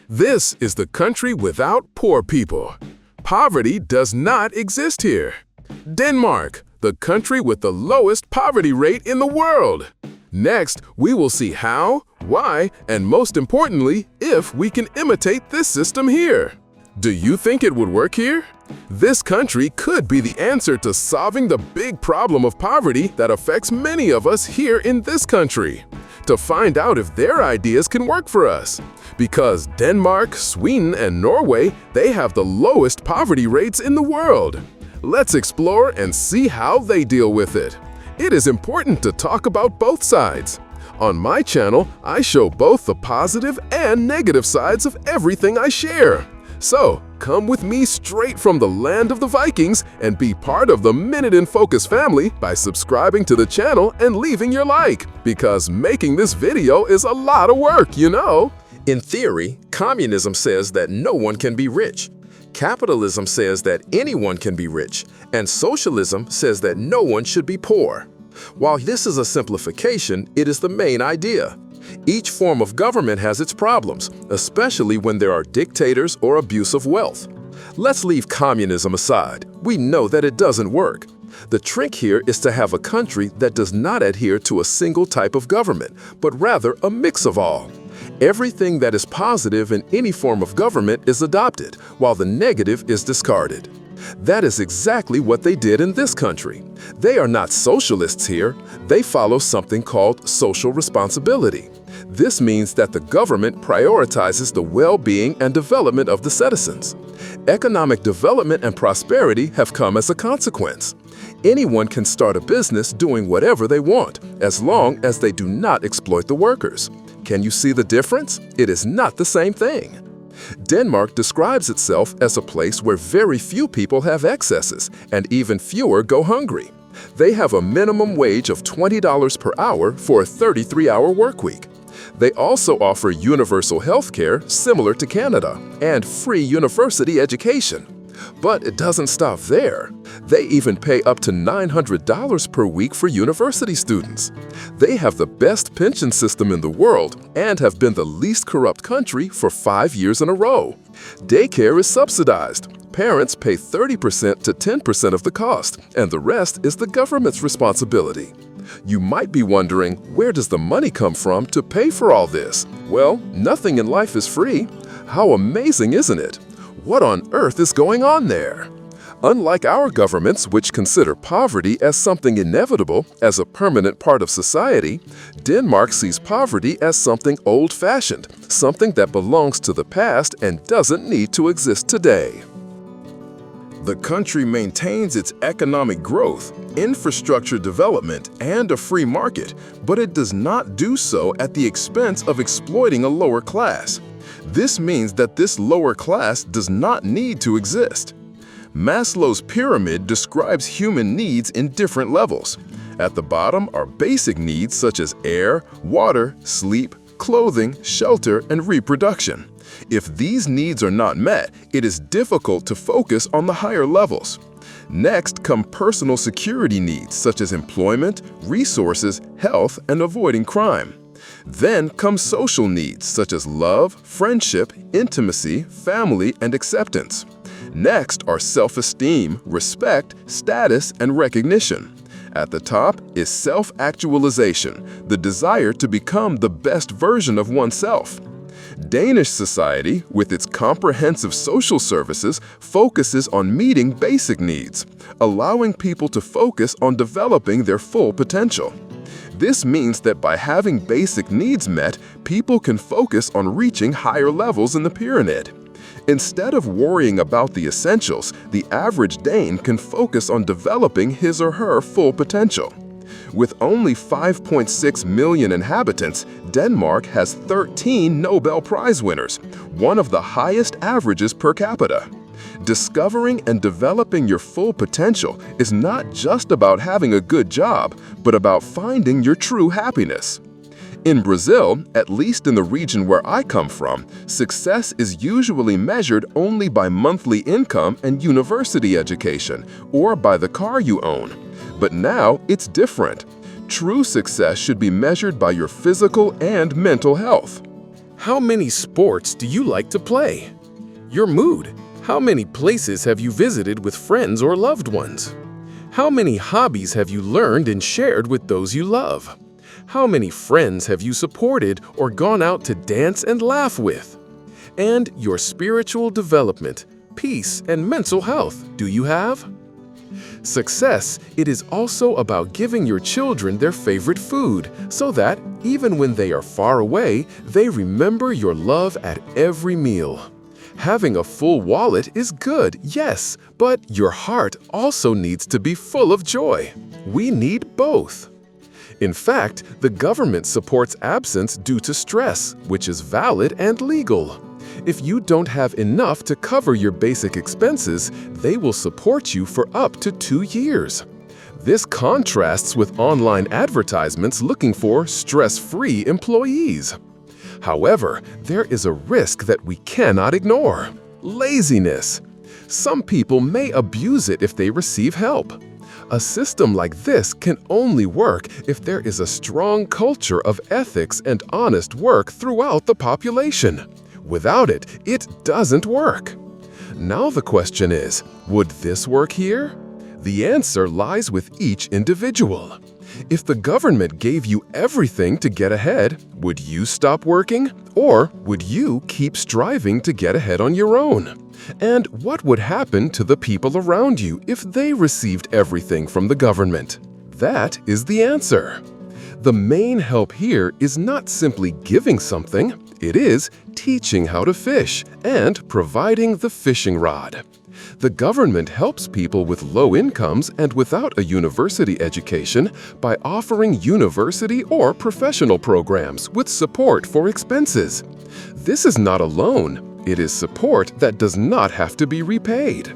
This is the country without poor people. Poverty does not exist here. Denmark, the country with the lowest poverty rate in the world. Next, we will see how, why, and most importantly, if we can imitate this system here. Do you think it would work here? This country could be the answer to solving the big problem of poverty that affects many of us here in this country. To find out if their ideas can work for us. Because Denmark, Sweden, and Norway, they have the lowest poverty rates in the world. Let's explore and see how they deal with it. It is important to talk about both sides. On my channel, I show both the positive and negative sides of everything I share. So, come with me straight from the land of the Vikings and be part of the Minute in Focus family by subscribing to the channel and leaving your like, because making this video is a lot of work, you know. In theory, communism says that no one can be rich. Capitalism says that anyone can be rich, and socialism says that no one should be poor. While this is a simplification, it is the main idea. Each form of government has its problems, especially when there are dictators or abuse of wealth. Let's leave communism aside. We know that it doesn't work. The trick here is to have a country that does not adhere to a single type of government, but rather a mix of all. Everything that is positive in any form of government is adopted, while the negative is discarded. That is exactly what they did in this country. They are not socialists here. They follow something called social responsibility. This means that the government prioritizes the well-being and development of the citizens. Economic development and prosperity have come as a consequence. Anyone can start a business doing whatever they want, as long as they do not exploit the workers. Can you see the difference? It is not the same thing. Denmark describes itself as a place where very few people have excesses, and even fewer go hungry. They have a minimum wage of $20 per hour for a 33-hour workweek. They also offer universal health care similar to Canada and free university education. But it doesn't stop there. They even pay up to $900 per week for university students. They have the best pension system in the world and have been the least corrupt country for 5 years in a row. Daycare is subsidized. Parents pay 30% to 10% of the cost, and the rest is the government's responsibility. You might be wondering, where does the money come from to pay for all this? Well, nothing in life is free. How amazing, isn't it? What on earth is going on there? Unlike our governments, which consider poverty as something inevitable, as a permanent part of society, Denmark sees poverty as something old-fashioned, something that belongs to the past and doesn't need to exist today. The country maintains its economic growth, infrastructure development, and a free market, but it does not do so at the expense of exploiting a lower class. This means that this lower class does not need to exist. Maslow's pyramid describes human needs in different levels. At the bottom are basic needs such as air, water, sleep, clothing, shelter, and reproduction. If these needs are not met, it is difficult to focus on the higher levels. Next come personal security needs such as employment, resources, health, and avoiding crime. Then come social needs such as love, friendship, intimacy, family, and acceptance. Next are self-esteem, respect, status, and recognition. At the top is self-actualization, the desire to become the best version of oneself. Danish society, with its comprehensive social services, focuses on meeting basic needs, allowing people to focus on developing their full potential. This means that by having basic needs met, people can focus on reaching higher levels in the pyramid. Instead of worrying about the essentials, the average Dane can focus on developing his or her full potential. With only 5.6 million inhabitants, Denmark has 13 Nobel Prize winners, one of the highest averages per capita. Discovering and developing your full potential is not just about having a good job, but about finding your true happiness. In Brazil, at least in the region where I come from, success is usually measured only by monthly income and university education, or by the car you own. But now it's different. True success should be measured by your physical and mental health. How many sports do you like to play? Your mood. How many places have you visited with friends or loved ones? How many hobbies have you learned and shared with those you love? How many friends have you supported or gone out to dance and laugh with? And your spiritual development, peace, and mental health, do you have? Success, it is also about giving your children their favorite food so that, even when they are far away, they remember your love at every meal. Having a full wallet is good, yes, but your heart also needs to be full of joy. We need both. In fact, the government supports absence due to stress, which is valid and legal. If you don't have enough to cover your basic expenses, they will support you for up to 2 years. This contrasts with online advertisements looking for stress-free employees. However, there is a risk that we cannot ignore: laziness. Some people may abuse it if they receive help. A system like this can only work if there is a strong culture of ethics and honest work throughout the population. Without it, it doesn't work. Now the question is, would this work here? The answer lies with each individual. If the government gave you everything to get ahead, would you stop working? Or would you keep striving to get ahead on your own? And what would happen to the people around you if they received everything from the government? That is the answer. The main help here is not simply giving something, it is teaching how to fish and providing the fishing rod. The government helps people with low incomes and without a university education by offering university or professional programs with support for expenses. This is not a loan, it is support that does not have to be repaid.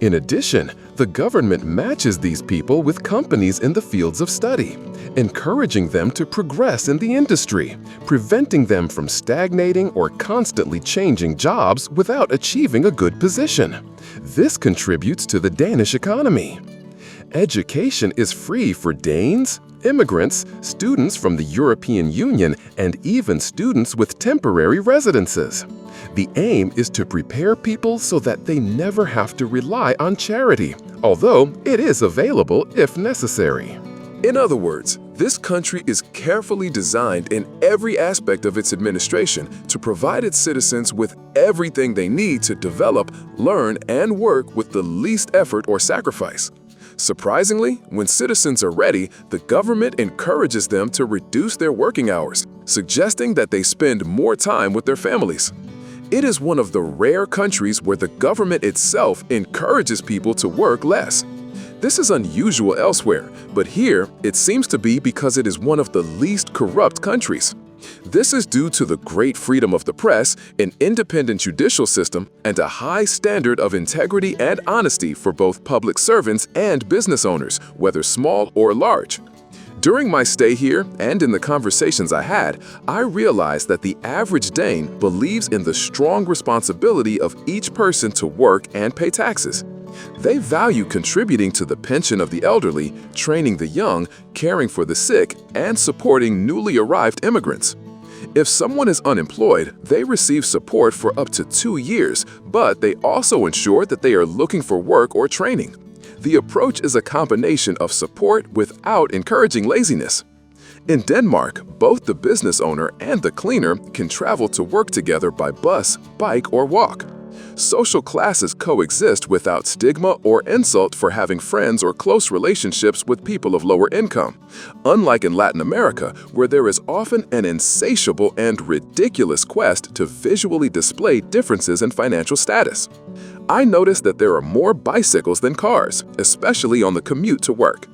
In addition, the government matches these people with companies in the fields of study, encouraging them to progress in the industry, preventing them from stagnating or constantly changing jobs without achieving a good position. This contributes to the Danish economy. Education is free for Danes, immigrants, students from the European Union, and even students with temporary residences. The aim is to prepare people so that they never have to rely on charity, although it is available if necessary. In other words, this country is carefully designed in every aspect of its administration to provide its citizens with everything they need to develop, learn, and work with the least effort or sacrifice. Surprisingly, when citizens are ready, the government encourages them to reduce their working hours, suggesting that they spend more time with their families. It is one of the rare countries where the government itself encourages people to work less. This is unusual elsewhere, but here it seems to be because it is one of the least corrupt countries. This is due to the great freedom of the press, an independent judicial system, and a high standard of integrity and honesty for both public servants and business owners, whether small or large. During my stay here and in the conversations I had, I realized that the average Dane believes in the strong responsibility of each person to work and pay taxes. They value contributing to the pension of the elderly, training the young, caring for the sick, and supporting newly arrived immigrants. If someone is unemployed, they receive support for up to 2 years, but they also ensure that they are looking for work or training. The approach is a combination of support without encouraging laziness. In Denmark, both the business owner and the cleaner can travel to work together by bus, bike, or walk. Social classes coexist without stigma or insult for having friends or close relationships with people of lower income, unlike in Latin America, where there is often an insatiable and ridiculous quest to visually display differences in financial status. I noticed that there are more bicycles than cars, especially on the commute to work.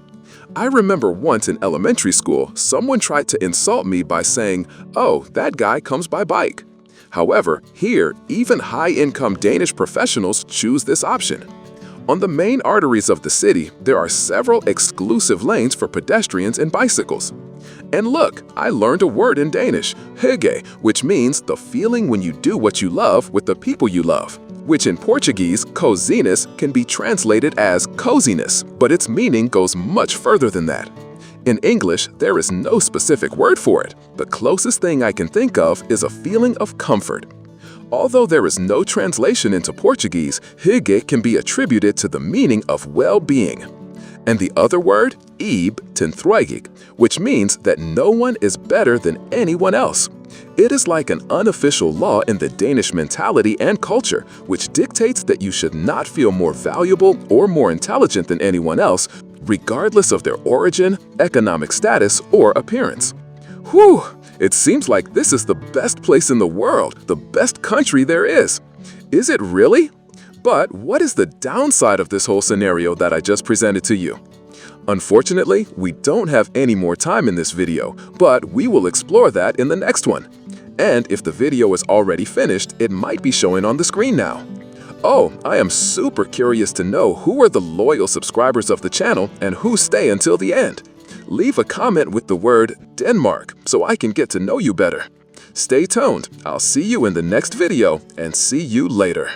I remember once in elementary school, someone tried to insult me by saying, "Oh, that guy comes by bike." However, here, even high-income Danish professionals choose this option. On the main arteries of the city, there are several exclusive lanes for pedestrians and bicycles. And look, I learned a word in Danish, hygge, which means the feeling when you do what you love with the people you love, which in Portuguese, coziness, can be translated as coziness, but its meaning goes much further than that. In English, there is no specific word for it. The closest thing I can think of is a feeling of comfort. Although there is no translation into Portuguese, hygge can be attributed to the meaning of well-being. And the other word, ib tenthroigig, which means that no one is better than anyone else. It is like an unofficial law in the Danish mentality and culture, which dictates that you should not feel more valuable or more intelligent than anyone else, regardless of their origin, economic status, or appearance. Whew! It seems like this is the best place in the world, the best country there is. Is it really? But what is the downside of this whole scenario that I just presented to you? Unfortunately, we don't have any more time in this video, but we will explore that in the next one. And if the video is already finished, it might be showing on the screen now. Oh, I am super curious to know who are the loyal subscribers of the channel and who stay until the end. Leave a comment with the word Denmark so I can get to know you better. Stay tuned. I'll see you in the next video and see you later.